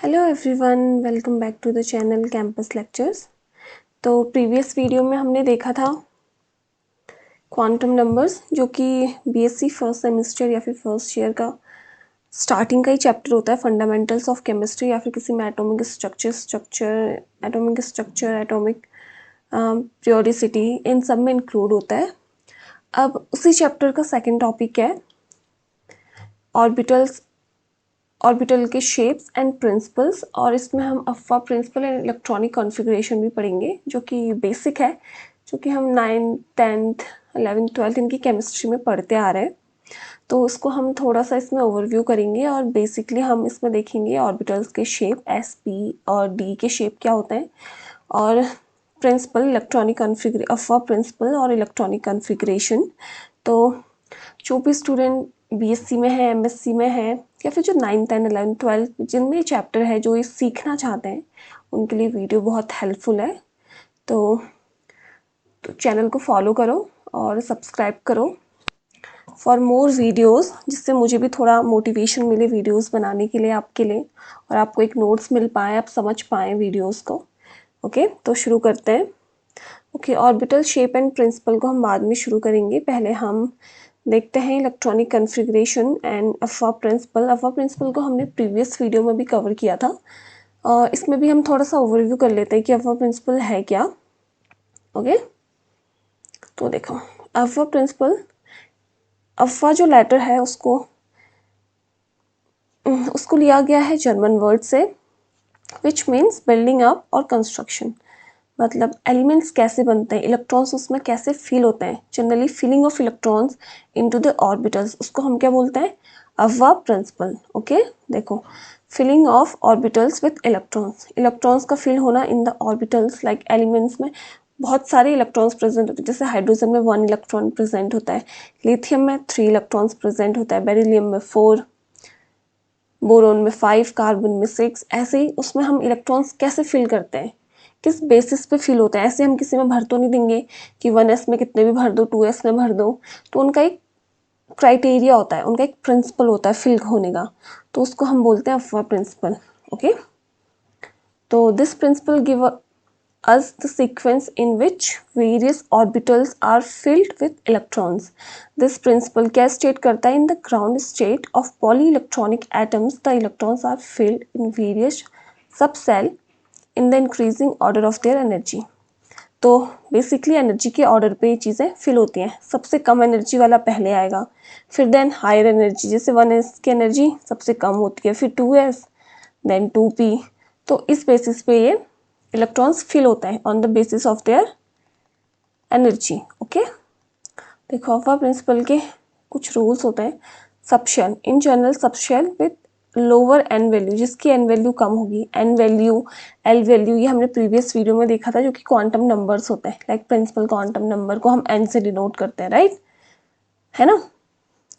Hello everyone, welcome back to the channel campus lectures. तो previous video में हमने देखा था क्वांटम नंबर्स, जो कि बीएससी फर्स्ट सेमेस्टर या फिर फर्स्ट ईयर का स्टार्टिंग का ही चैप्टर होता है, फंडामेंटल्स ऑफ केमिस्ट्री या फिर किसी में एटॉमिक स्ट्रक्चर, एटॉमिक प्योरिसिटी, इन सब में इंक्लूड होता है। अब उसी चैप्टर का सेकेंड टॉपिक है ऑर्बिटल के शेप्स एंड प्रिंसिपल्स, और इसमें हम अफवा प्रिंसिपल एंड इलेक्ट्रॉनिक कॉन्फ़िगरेशन भी पढ़ेंगे, जो कि बेसिक है, जो कि हम 9th 10th 11th 12th इनकी केमिस्ट्री में पढ़ते आ रहे हैं। तो उसको हम थोड़ा सा इसमें ओवरव्यू करेंगे और बेसिकली हम इसमें देखेंगे ऑर्बिटल्स के शेप, एस पी और डी के शेप क्या होते हैं, और प्रिंसिपल इलेक्ट्रॉनिक अफवा प्रिंसिपल और इलेक्ट्रॉनिक कॉन्फ़िगरेशन। तो जो भी स्टूडेंट बीएससी में है, एमएससी में है, या फिर जो 9th 10th 11th 12th जिनमें चैप्टर है जो ये सीखना चाहते हैं, उनके लिए वीडियो बहुत हेल्पफुल है। तो चैनल को फॉलो करो और सब्सक्राइब करो फॉर मोर वीडियोस, जिससे मुझे भी थोड़ा मोटिवेशन मिले वीडियोस बनाने के लिए आपके लिए, और आपको एक नोट्स मिल पाए, आप समझ पाएँ वीडियोस को। ओके, तो शुरू करते हैं। Okay, orbital shape and principle को हम बाद में शुरू करेंगे। पहले हम देखते हैं electronic configuration and Aufbau principal. अफवा प्रिंसिपल को हमने प्रीवियस वीडियो में भी कवर किया था, और इसमें भी हम थोड़ा सा ओवरव्यू कर लेते हैं कि अफवा प्रिंसिपल है क्या। ओके, तो देखो, अफवा प्रिंसिपल, अफवा जो लेटर है उसको लिया गया है जर्मन वर्ड से, विच मीन्स बिल्डिंग अप और कंस्ट्रक्शन। मतलब एलिमेंट्स कैसे बनते हैं, इलेक्ट्रॉन्स उसमें कैसे फील होते हैं, generally feeling of electrons into the orbitals, उसको हम क्या बोलते हैं, अफवा प्रिंसिपल। ओके, देखो, feeling of orbitals with electrons, electrons का फील होना in the orbitals, like elements में बहुत सारे इलेक्ट्रॉन्स प्रेजेंट होते हैं। जैसे हाइड्रोजन में 1 इलेक्ट्रॉन प्रेजेंट होता है, लिथियम में 3 इलेक्ट्रॉन्स प्रेजेंट होता है, बेरिलियम में 4, बोरोन में 5, कार्बन में 6। ऐसे ही उसमें हम इलेक्ट्रॉन्स कैसे फिल करते हैं, किस बेसिस पे फिल होते हैं। ऐसे हम किसी में भर तो नहीं देंगे कि 1s में कितने भी भर दो, 2s में भर दो। तो उनका एक क्राइटेरिया होता है, उनका एक प्रिंसिपल होता है फिल होने का, तो उसको हम बोलते हैं अफवा प्रिंसिपल। ओके, तो this principle give us the sequence in which various orbitals are filled with electrons. This principle क्या state करता है, in the ground state of polyelectronic atoms the electrons are filled in various subcell in the increasing order of their energy. तो basically energy के order पे ये चीज़ें fill होती हैं। सबसे कम एनर्जी वाला पहले आएगा, फिर देन हायर एनर्जी, जैसे 1s की एनर्जी सबसे कम होती है, फिर 2s, देन 2p। तो इस बेसिस पे ये इलेक्ट्रॉन्स फिल होता है on the basis of their energy. Okay, देखो, अफवा प्रिंसिपल के कुछ रूल्स होते हैं। Subshell, in general subshell with lower n value, जिसकी एन वैल्यू कम होगी, एन वैल्यू, एल वैल्यू, ये हमने प्रीवियस वीडियो में देखा था, जो कि क्वांटम नंबर्स होते हैं। लाइक प्रिंसिपल क्वांटम नंबर को हम एन से डिनोट करते हैं, राइट, है ना।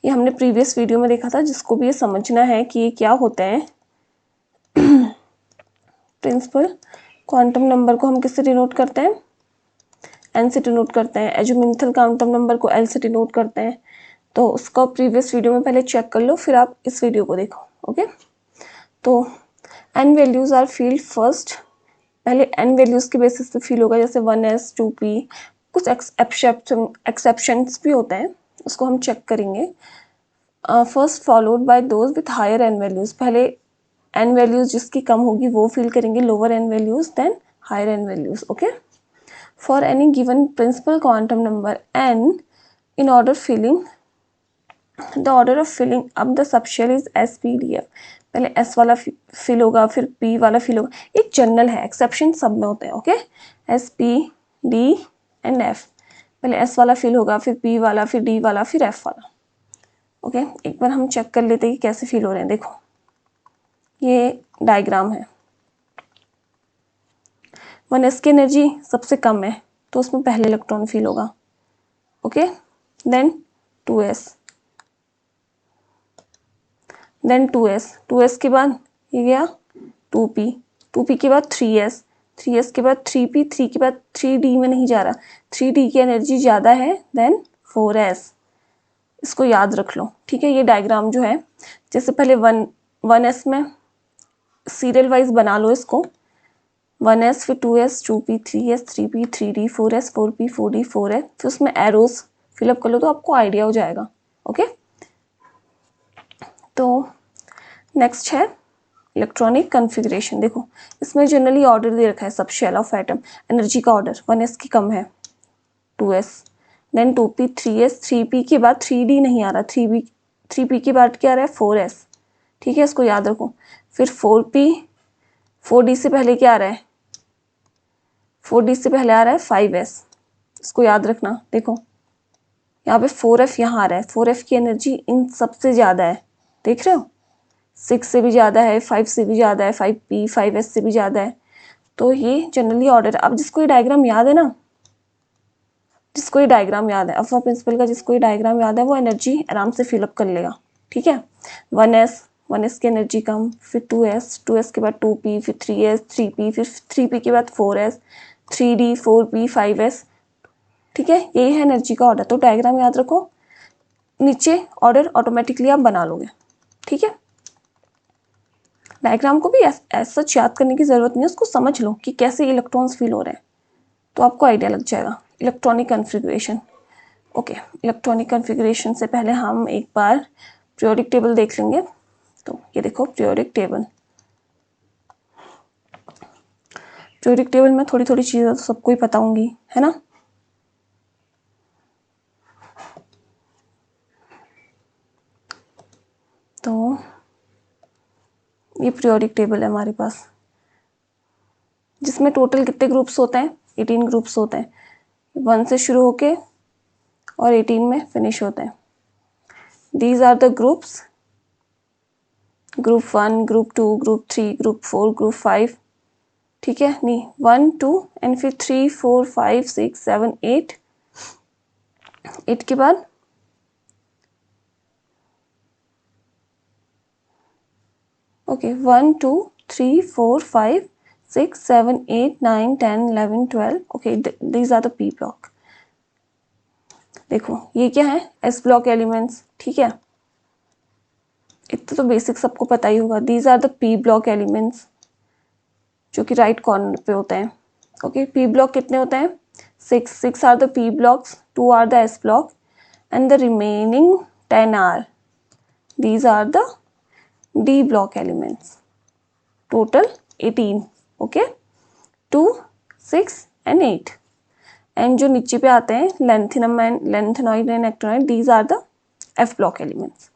ये हमने प्रीवियस वीडियो में देखा था, जिसको भी ये समझना है कि ये क्या होते हैं। प्रिंसिपल क्वांटम नंबर को हम किससे डिनोट करते हैं, एन से डिनोट करते हैं। एजुमिंथल क्वांटम नंबर को एल से डिनोट करते हैं। तो उसका प्रीवियस वीडियो में पहले चेक कर लो, फिर आप इस वीडियो को देखो। ओके, तो n values are filled first, पहले एन वैल्यूज के बेसिस पे फील होगा, जैसे 1s 2p। कुछ एक्सेप्शंस भी होते हैं, उसको हम चेक करेंगे। First followed by those with higher n values, पहले एन वैल्यूज जिसकी कम होगी वो फील करेंगे, lower n values then higher n values. Okay, for any given principal quantum number n, in order filling, the order of filling up the subshell is SPDF। पहले S वाला fill होगा, फिर P वाला fill होगा। एक general है, exception सब में होते हैं। Okay, S P D and F, पहले S वाला फिल होगा, फिर P वाला, फिर D वाला, फिर F वाला। ओके, एक बार हम चेक कर लेते हैं कि कैसे फिल हो रहे हैं। देखो, ये डायग्राम है। 1s की एनर्जी सबसे कम है, तो उसमें पहले इलेक्ट्रॉन फील होगा। Okay, then 2s, then 2s के बाद ये गया 2p, 2p के बाद 3s, 3s के बाद 3p, 3 के बाद 3d में नहीं जा रहा, 3d की एनर्जी ज़्यादा है, देन 4s। इसको याद रख लो, ठीक है। ये डायग्राम जो है, जैसे पहले 1s में सीरियल वाइज बना लो इसको, 1s फिर 2s 2p 3s 3p 3d 4s 4p 4d 4s, फिर उसमें एरोज फिलअप कर लो तो आपको आइडिया हो जाएगा। ओके, तो नेक्स्ट है इलेक्ट्रॉनिक कॉन्फ़िगरेशन। देखो इसमें जनरली ऑर्डर दे रखा है subshell of atom, energy का ऑर्डर 1s की कम है, 2s then 2p 3s 3p के बाद 3d नहीं आ रहा, 3p के बाद क्या आ रहा है 4s, ठीक है इसको याद रखो। फिर 4p 4d से पहले क्या आ रहा है, 4d से पहले आ रहा है 5s, इसको याद रखना। देखो यहाँ पे 4f यहाँ आ रहा है, 4f की एनर्जी इन सबसे ज़्यादा है, देख रहे हो, 6 से भी ज़्यादा है, 5 से भी ज़्यादा है, 5p 5s से भी ज़्यादा है। तो ये जनरली ऑर्डर, अब जिसको ये डायग्राम याद है ना, जिसको ये डायग्राम याद है अफवा प्रिंसिपल का, जिसको ये डायग्राम याद है वो एनर्जी आराम से फिलअप कर लेगा, ठीक है। 1s की एनर्जी कम, फिर 2s के बाद 2p, फिर 3s 3p, फिर 3p के बाद 4s 3d 4p 5s, ठीक है। यही है एनर्जी का ऑर्डर। तो डायग्राम याद रखो, नीचे ऑर्डर ऑटोमेटिकली आप बना लोगे, ठीक है। डायग्राम को भी ऐसा याद करने की ज़रूरत नहीं है, उसको समझ लो कि कैसे इलेक्ट्रॉन्स फील हो रहे हैं तो आपको आइडिया लग जाएगा। Electronic configuration, okay, electronic configuration से पहले हम एक बार पीरियोडिक टेबल देख लेंगे। तो ये देखो पीरियोडिक टेबल, पीरियोडिक टेबल में थोड़ी थोड़ी चीज़ें तो सबको ही पता होंगी, है ना। तो ये पीरियोडिक टेबल है हमारे पास, जिसमें टोटल कितने ग्रुप्स होते हैं, 18 ग्रुप्स होते हैं, 1 से शुरू होके और 18 में फिनिश होते हैं। These are the groups, group 1, group 2, group 3, group 4, group 5, ठीक है, नहीं 1 2 एंड फिर 3 4 5 6 7 8, 8 के बाद okay 1 2 3 4 5 6 7 8 9 10 11 12, okay these are the p block. देखो ये क्या है, एस ब्लॉक एलिमेंट्स, ठीक है, इतना तो बेसिक सबको पता ही होगा। These are the p block elements, जो कि राइट कॉर्नर पे होते हैं। ओके, पी ब्लॉक कितने होते हैं, 6 are the p blocks, 2 are the s block and the remaining 10 are, these are the d block elements, total 18, okay 2 6 and 8। And जो नीचे पे आते हैं lanthanoid and actinoid, these are the f block elements.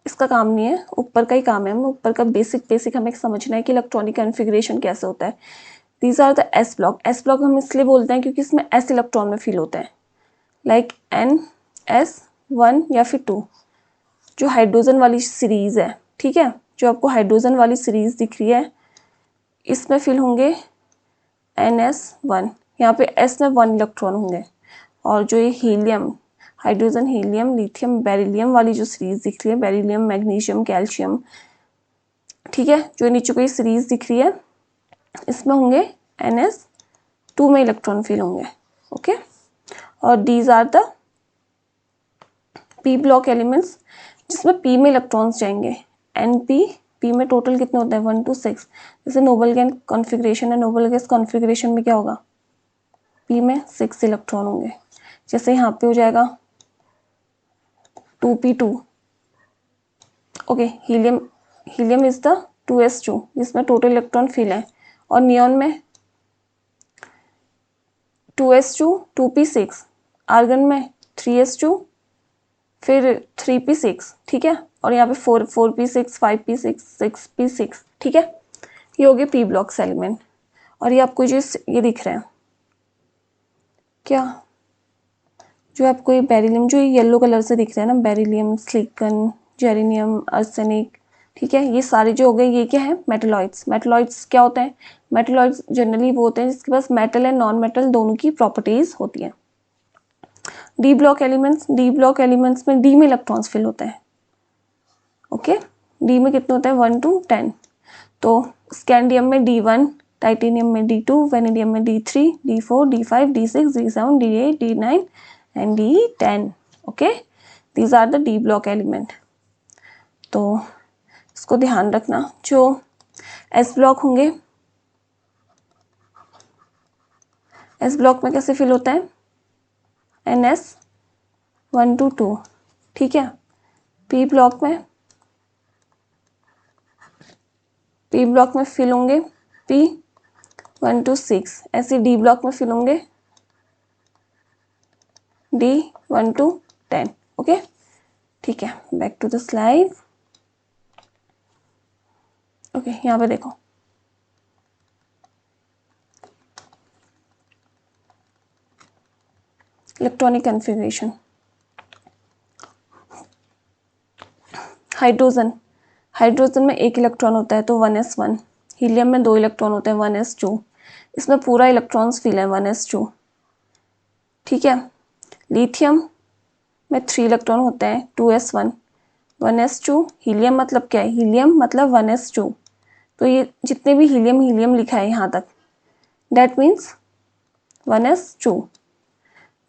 इसका काम नहीं है, ऊपर का ही काम है, हमें ऊपर का बेसिक हमें समझना है कि इलेक्ट्रॉनिक कॉन्फ़िगरेशन कैसे होता है। These are the s block, s block हम इसलिए बोलते हैं क्योंकि इसमें एस इलेक्ट्रॉन में फील होते हैं, लाइक NS1 या फिर 2, जो हाइड्रोजन वाली सीरीज़ है, ठीक है, जो आपको हाइड्रोजन वाली सीरीज़ दिख रही है इसमें फिल होंगे NS1, यहाँ पे S में 1 इलेक्ट्रॉन होंगे। और जो ये helium, hydrogen helium lithium beryllium वाली जो सीरीज़ दिख रही है, बेरिलियम मैग्नीशियम कैल्शियम, ठीक है, जो नीचे को ये सीरीज़ दिख रही है इसमें होंगे NS2 में इलेक्ट्रॉन फिल होंगे, ओके। और these are the p block elements, जिसमें P में इलेक्ट्रॉन्स जाएंगे, NP, P में टोटल कितने होते हैं 1 to 6। जैसे नोबल गैस कॉन्फ़िगरेशन है, नोबल गैस कॉन्फ़िगरेशन में क्या होगा, P में 6 इलेक्ट्रॉन होंगे। जैसे यहाँ पे हो जाएगा 2p2, okay, helium is the 2s2 जिसमें टोटल इलेक्ट्रॉन फिल है, और नियॉन में 2s2 2p6, आर्गन में 3s2 फिर 3p6, ठीक है, और यहाँ पे 4p6 5p6 6p6, ठीक है। ये हो गए पी ब्लॉक्स एलिमेंट। और ये आपको ये दिख रहे हैं क्या, जो आपको ये बेरिलियम, जो ये येलो कलर से दिख रहा है ना, बेरिलियम सिलिकॉन जेरेनियम आर्सेनिक, ठीक है, ये सारे जो हो गए ये क्या है, मेटलॉइड्स। मेटलॉइड्स क्या होते हैं, मेटलॉइड्स जनरली वो होते हैं जिसके पास मेटल एंड नॉन मेटल दोनों की प्रॉपर्टीज होती हैं। D block elements, D block elements में डी में इलेक्ट्रॉन्स फिल होते हैं, ओके, डी में कितने होते हैं 1 to 10। तो स्कैंडियम में D1, टाइटेनियम में D2, वेनेडियम में D3, D4, D5, D6, D7, D8, D9 and D10, okay, these are the d block element. तो इसको ध्यान रखना, जो एस ब्लॉक होंगे, एस ब्लॉक में कैसे फिल होता है, NS1 to 2, ठीक है। पी ब्लॉक में फिल होंगे P1 to 6, ऐसे डी ब्लॉक में फिल होंगे D1 to 10, ओके, ठीक है। Back to the slide. Okay, यहाँ पे देखो, इलेक्ट्रॉनिक कॉन्फ़िगरेशन। हाइड्रोजन में एक इलेक्ट्रॉन होता है तो 1s1, हीलियम में 2 इलेक्ट्रॉन होते हैं 1s2, इसमें पूरा इलेक्ट्रॉन्स फिल है 1s2, ठीक है। लिथियम में 3 इलेक्ट्रॉन होते हैं 2s1, 1s2, हीलियम मतलब क्या है, हीलियम मतलब 1s2, तो ये जितने भी हीलियम लिखा है यहाँ तक, डेट मीन्स 1s2।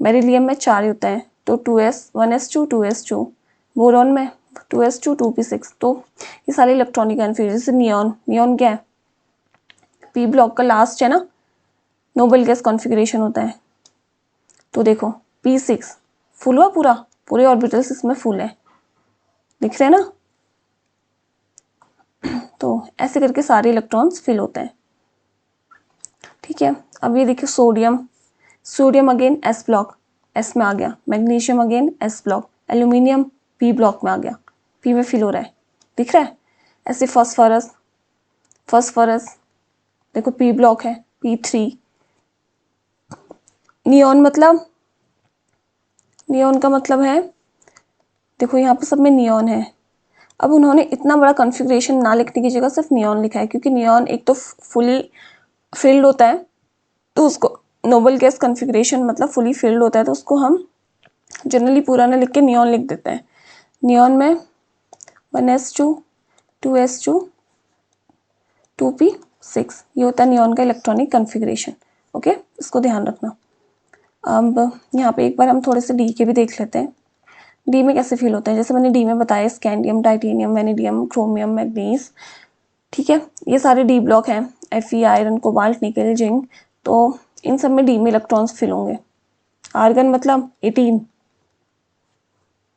बेरिलियम में 4 होता है तो 1s2 2s2, बोरॉन में 2s2 2p6, तो ये सारे इलेक्ट्रॉनिक कॉन्फ़िगरेशन। जैसे नियॉन क्या है, पी ब्लॉक का लास्ट है ना, नोबल गैस कॉन्फ़िगरेशन होता है, तो देखो p6 फुल हुआ, पूरे ऑर्बिटल्स इसमें फुल है, दिख रहे हैं ना। तो ऐसे करके सारे इलेक्ट्रॉन्स फिल होते हैं, ठीक है। अब ये देखिए sodium again S block, S में आ गया। Magnesium again S block, aluminium P block में आ गया, पी में फिल हो रहा है, दिख रहा है। ऐसे फॉस्फोरस देखो पी ब्लॉक है P3। नियॉन का मतलब है, देखो यहाँ पे सब में नियॉन है। अब उन्होंने इतना बड़ा कॉन्फ़िगरेशन ना लिखने की जगह सिर्फ नियॉन लिखा है, क्योंकि नियॉन एक तो फुली फिल्ड होता है, तो उसको नोबल गैस कॉन्फ़िगरेशन मतलब फुली फिल्ड होता है, तो उसको हम जनरली पूरा ना लिख के नियॉन लिख देते हैं। नियॉन में 1s2 2s2 2p6, ये होता है नियॉन का इलेक्ट्रॉनिक कॉन्फ़िगरेशन, ओके, इसको ध्यान रखना। अब यहाँ पे एक बार हम थोड़े से डी के भी देख लेते हैं, डी में कैसे फिल होते हैं। जैसे मैंने डी में बताया scandium, titanium, vanadium, chromium, manganese, ठीक है, ये सारे डी ब्लॉक हैं। Fe, आयरन, कोबाल्ट, निकल, जिंक, तो इन सब में डी में इलेक्ट्रॉन्स फिल होंगे। आर्गन मतलब 18,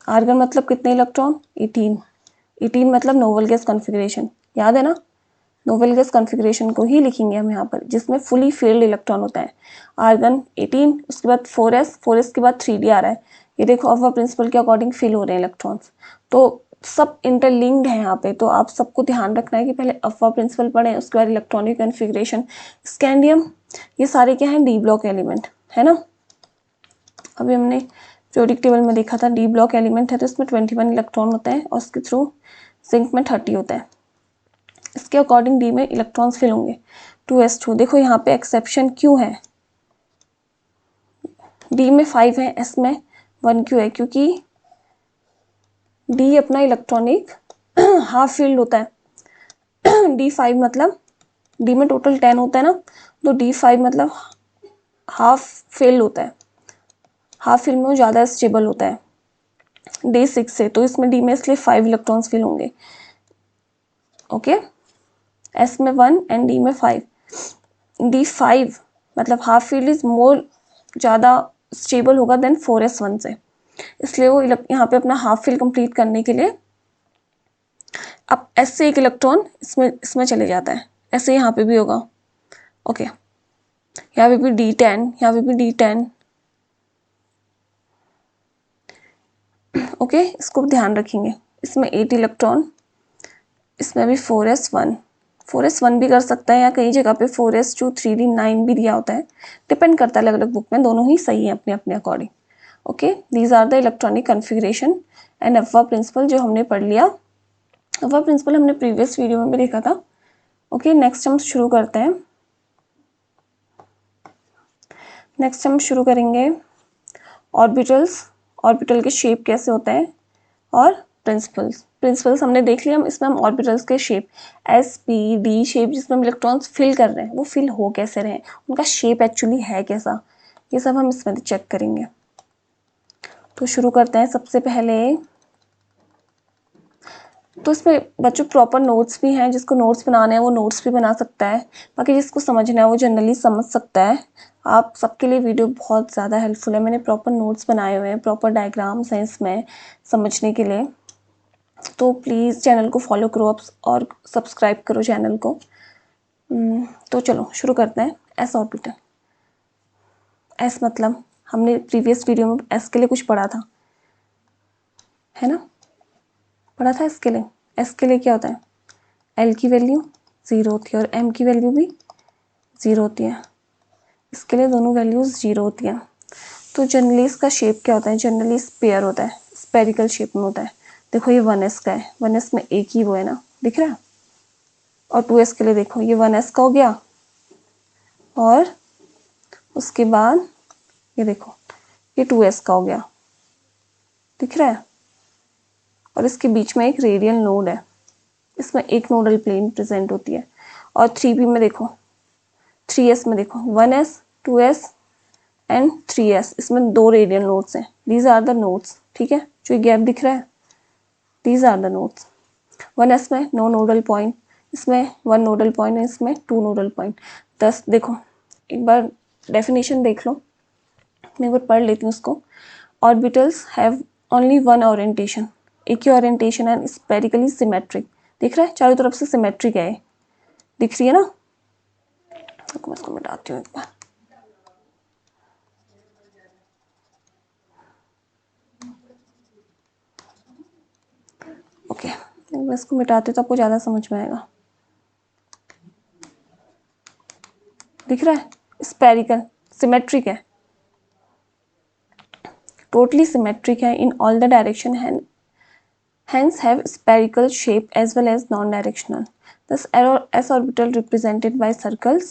आर्गन मतलब कितने इलेक्ट्रॉन, 18 मतलब नोबल गैस कॉन्फ़िगरेशन, याद है ना, नोबल गैस कॉन्फ़िगरेशन को ही लिखेंगे हम यहाँ पर, जिसमें फुली फिल्ड इलेक्ट्रॉन होता है। आर्गन 18, उसके बाद 4s के बाद 3d आ रहा है। ये देखो अफवा प्रिंसिपल के अकॉर्डिंग फिल हो रहे हैं इलेक्ट्रॉन्स, तो सब इंटरलिंक्ड है यहाँ पे, तो आप सबको ध्यान रखना है कि पहले अफवा प्रिंसिपल पढ़ें, उसके बाद इलेक्ट्रॉनिक कॉन्फ़िगरेशन। स्कैंडियम, ये सारे क्या हैं, डी ब्लॉक एलिमेंट है ना। अभी हमने पीरियोडिक टेबल में देखा था, डी ब्लॉक एलिमेंट है तो इसमें 21 इलेक्ट्रॉन होते हैं, और उसके थ्रू जिंक में 30 होता है। इसके अकॉर्डिंग डी में इलेक्ट्रॉन्स फिल होंगे 2s2। देखो यहाँ पे एक्सेप्शन क्यों है, डी में 5 है, एस में 1 क्यों है, क्योंकि डी अपना इलेक्ट्रॉनिक हाफ फील्ड होता है। D5 मतलब, डी में टोटल 10 होता है ना, तो D5 मतलब हाफ फील्ड होता है, हाफ फील्ड में वो ज़्यादा स्टेबल होता है D6 से, तो इसमें डी में इसलिए 5 इलेक्ट्रॉन्स फिल होंगे, ओके। एस में 1 एंड डी में 5। D5 मतलब हाफ फील्ड इज मोर ज़्यादा स्टेबल होगा देन 4s1 से, इसलिए वो यहाँ पे अपना हाफ फील्ड कंप्लीट करने के लिए अब एस से एक इलेक्ट्रॉन इसमें चले जाता है, ऐसे यहाँ पे भी होगा, ओके। यहाँ पे भी D10, यहाँ पे भी D10, ओके, इसको ध्यान रखेंगे। इसमें 8 इलेक्ट्रॉन, इसमें भी 4s1 भी कर सकता है, या कई जगह पे 4s2 3d9 भी दिया होता है, डिपेंड करता है अलग अलग बुक में, दोनों ही सही है अपने अपने according, okay. These are the electronic configuration and Aufbau principle जो हमने पढ़ लिया। अफवा प्रिंसिपल हमने प्रीवियस वीडियो में भी देखा था, ओके। नेक्स्ट हम शुरू करते हैं, नेक्स्ट हम शुरू करेंगे ऑर्बिटल के शेप कैसे होते हैं, और प्रिंसिपल्स हमने देख लिया। इसमें हम ऑर्बिटल्स के शेप S-P-D शेप जिसमें हम इलेक्ट्रॉन्स फिल कर रहे हैं, वो फिल हो कैसे रहे हैं, उनका शेप एक्चुअली है कैसा, ये सब हम इसमें चेक करेंगे। तो शुरू करते हैं। सबसे पहले तो इसमें बच्चों प्रॉपर नोट्स भी हैं, जिसको नोट्स बनाने हैं वो नोट्स भी बना सकता है, बाकी जिसको समझना है वो जनरली समझ सकता है। आप सबके लिए वीडियो बहुत ज़्यादा हेल्पफुल है, मैंने प्रॉपर नोट्स बनाए हुए हैं, प्रॉपर डायग्राम्स हैं इसमें समझने के लिए। तो प्लीज़ चैनल को फॉलो करो आप और सब्सक्राइब करो चैनल को। तो चलो शुरू करते हैं। S orbital. एस मतलब हमने प्रीवियस वीडियो में एस के लिए कुछ पढ़ा था, है ना, पढ़ा था एस के लिए। एस के लिए क्या होता है, एल की वैल्यू 0 होती है और एम की वैल्यू भी 0 होती है। इसके लिए दोनों वैल्यूज़ 0 होती हैं। तो जनरली इसका शेप क्या होता है, जनरली स्पेयर होता है, स्पेरिकल शेप में होता है। देखो ये 1s का है, 1s में एक ही वो है ना, दिख रहा है। और 2s के लिए देखो ये 1s का हो गया और उसके बाद ये देखो ये 2s का हो गया, दिख रहा है। और इसके बीच में एक रेडियल नोड है, इसमें एक नोडल प्लेन प्रेजेंट होती है। और 3p में देखो, 3s में देखो 1s 2s एंड 3s, इसमें 2 रेडियल नोड्स हैं। दीज आर द नोड्स, ठीक है, जो गैप दिख रहा है, these are the nodes. 1s में नो नोडल पॉइंट, इसमें 1 नोडल पॉइंट है, इसमें 2 नोडल पॉइंट। 10 देखो एक बार डेफिनेशन देख लो, मैं एक बार पढ़ लेती हूँ उसको। Orbitals have only one orientation, एक ही ओरिएंटेशन एंड स्पेरिकली सिमेट्रिक, दिख रहा है, चारों तरफ से सिमेट्रिक है, दिख रही है ना। मैं इसको मिटाती हूँ एक बार। ओके, मैं इसको मिटाती हूँ तो आपको ज़्यादा समझ में आएगा। दिख रहा है, स्पेरिकल सिमेट्रिक है, टोटली सिमेट्रिक है इन ऑल द डायरेक्शन है, hence have spherical shape as well as non-directional. Thus s orbital represented by circles,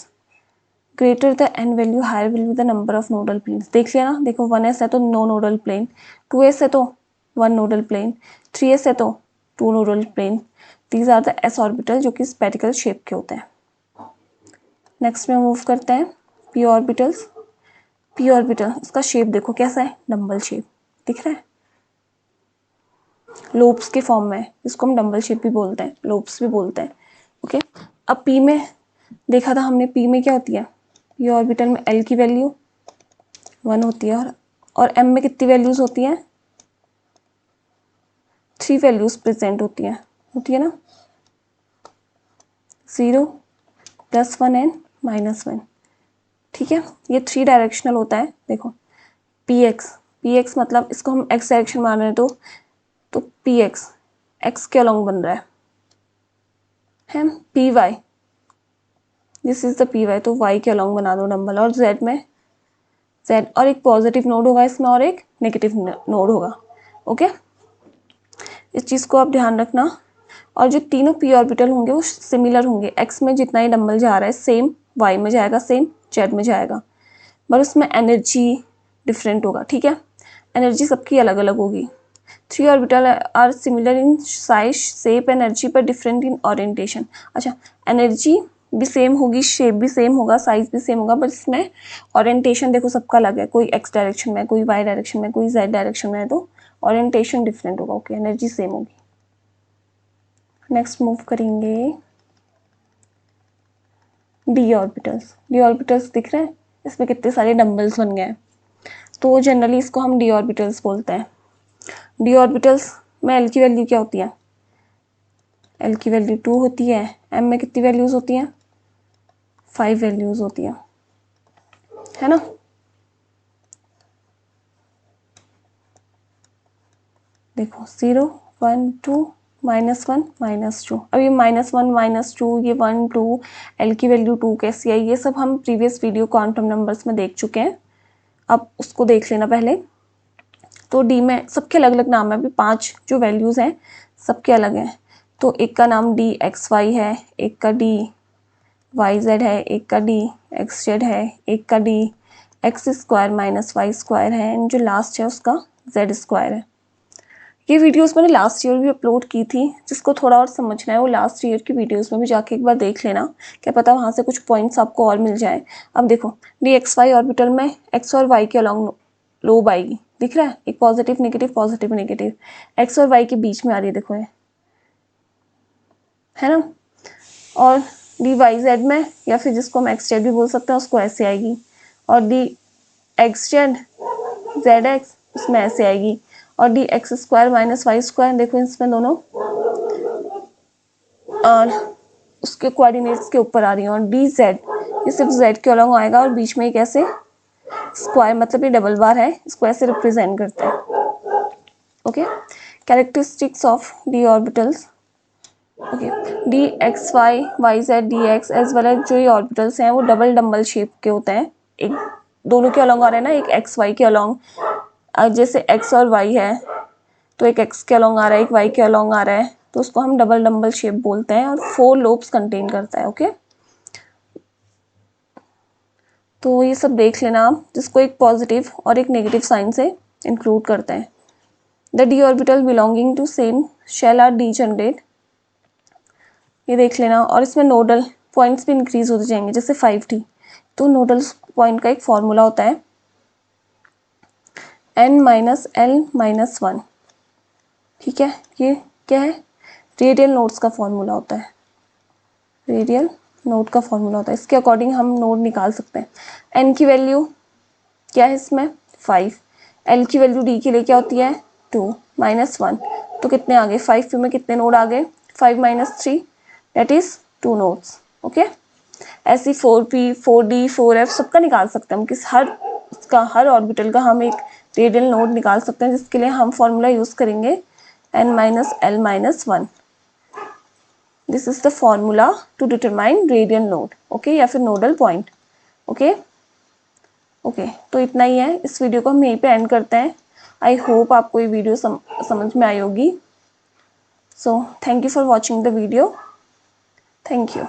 greater the n value higher will be the number of nodal planes. देख लिया ना, देखो 1s है तो no nodal plane, 2s है तो 1 nodal plane, 3s है तो 2 nodal plane. These are the s orbital जो कि spherical shape के होते हैं। नेक्स्ट में मूव करते हैं p orbitals। p orbital इसका शेप देखो कैसा है, डम्बल शेप, दिख रहा है, लोब्स के फॉर्म में, जिसको हम डम्बल शेप भी बोलते हैं, लोब्स भी बोलते हैं। ओके, अब पी में देखा था हमने, पी में क्या होती है, ये ऑर्बिटल में एल की वैल्यू 1 होती है और एम में कितनी वैल्यूज होती हैं, 3 वैल्यूज प्रेजेंट होती है ना, 0 +1 एंड -1, ठीक है। ये 3 डायरेक्शनल होता है। देखो पी एक्स मतलब इसको हम एक्स डायरेक्शन मान रहे हैं तो पी एक्स के अलॉन्ग बन रहा है p y, this is the p y, तो वाई के अलॉन्ग बना दो डम्बल। और जेड में जेड, और एक पॉजिटिव नोड होगा इसमें और एक नेगेटिव नोड होगा। ओके, इस चीज़ को आप ध्यान रखना। और जो तीनों पी ऑर्बिटल होंगे वो सिमिलर होंगे, एक्स में जितना ही डम्बल जा रहा है सेम वाई में जाएगा, सेम जेड में जाएगा, पर उसमें एनर्जी डिफरेंट होगा, ठीक है, एनर्जी सबकी अलग अलग होगी। 3 orbital are similar in size shape energy पर डिफरेंट इन ओरिएंटेशन। अच्छा, एनर्जी भी सेम होगी, शेप भी सेम होगा, साइज भी सेम होगा, बट इसमें ओरिएंटेशन देखो सबका अलग है, कोई एक्स डायरेक्शन में, कोई वाई डायरेक्शन में, कोई जेड डायरेक्शन में है, तो ओरिएंटेशन डिफरेंट होगा। ओके, एनर्जी सेम होगी। नेक्स्ट मूव करेंगे डी ऑर्बिटल्स। डी ऑर्बिटल्स दिख रहे हैं, इसमें कितने सारे डम्बल्स बन गए हैं, तो जनरली इसको हम डी ऑर्बिटल्स बोलते हैं। डी ऑर्बिटल्स में एल की वैल्यू क्या होती है, एल की वैल्यू 2 होती है, एम में कितनी वैल्यूज होती हैं, 5 वैल्यूज होती है ना। देखो 0 1 2 -1 -2, अब ये -1 -2 ये 1 2 एल की वैल्यू 2 कैसी आई, ये सब हम प्रीवियस वीडियो क्वांटम नंबर्स में देख चुके हैं, अब उसको देख लेना पहले। तो डी में सबके अलग अलग नाम है, अभी 5 जो वैल्यूज़ हैं सबके अलग हैं। तो एक का नाम डी एक्स वाई है, एक का डी वाई जेड है, एक का डी एक्स जेड है, एक का d x square -y square है, एंड जो लास्ट है उसका जेड स्क्वायर है। ये वीडियोस मैंने लास्ट ईयर भी अपलोड की थी, जिसको थोड़ा और समझना है वो लास्ट ईयर की वीडियोस में भी जाके एक बार देख लेना, क्या पता वहाँ से कुछ पॉइंट्स आपको और मिल जाए। अब देखो डी एक्स वाई ऑर्बिटल में एक्स और वाई के अलॉन्ग लोब आएगी, दिख रहा है, एक पॉजिटिव नेगेटिव एक्स और वाई के बीच में आ रही है, देखो ये है ना। और डी वाई जेड में, या फिर जिसको हम एक्स जेड भी बोल सकते हैं, उसको ऐसे आएगी। और d x z z x उसमें ऐसे आएगी। और d x square minus y square, देखो इसमें दोनों और उसके कोऑर्डिनेट्स के ऊपर आ रही है। और डी जेड ये सिर्फ जेड के अलॉन्ग आएगा और बीच में एक ऐसे स्क्वायर, मतलब ये डबल बार है, इसको ऐसे रिप्रेजेंट करते हैं। Okay, characteristics of d orbitals. Okay, d x y y z d x as well as जो ये ऑर्बिटल्स हैं वो डबल डम्बल शेप के होते हैं। एक दोनों के अलॉन्ग आ रहे हैं ना, एक एक्स वाई के अलॉन्ग, जैसे एक्स और वाई है तो एक एक्स के अलॉन्ग आ रहा है, एक वाई के अलॉन्ग आ रहा है, तो उसको हम डबल डम्बल शेप बोलते हैं। और 4 लोब्स कंटेन करता है। ओके, तो ये सब देख लेना आप, जिसको एक पॉजिटिव और एक नेगेटिव साइन से इंक्लूड करते हैं। The d orbital belonging to same shell are degenerate, ये देख लेना। और इसमें नोडल पॉइंट्स भी इंक्रीज होते जाएंगे, जैसे 5D। तो नोडल पॉइंट का एक फॉर्मूला होता है n-l-1। ठीक है, ये क्या है, रेडियल नोड्स का फॉर्मूला होता है। रेडियल नोड का फॉर्मूला होता है, इसके अकॉर्डिंग हम नोड निकाल सकते हैं। n की वैल्यू क्या है इसमें 5, l की वैल्यू d के लिए क्या होती है 2 -1, तो कितने आ गए 5 में कितने नोड आ गए 5 - 3 दैट इज 2 नोड्स। ओके, ऐसी 4p 4d 4f सबका निकाल सकते हैं हम, किस हर ऑर्बिटल का हम एक रेडियल नोड निकाल सकते हैं, जिसके लिए हम फॉर्मूला यूज करेंगे n-l-1। This is the formula to determine radial node. Okay, या फिर नोडल पॉइंट। ओके ओके, तो इतना ही है, इस वीडियो को हम यहीं पे एंड करते हैं। आई होप आपको ये वीडियो समझ में आई होगी। So thank you for watching the video. Thank you.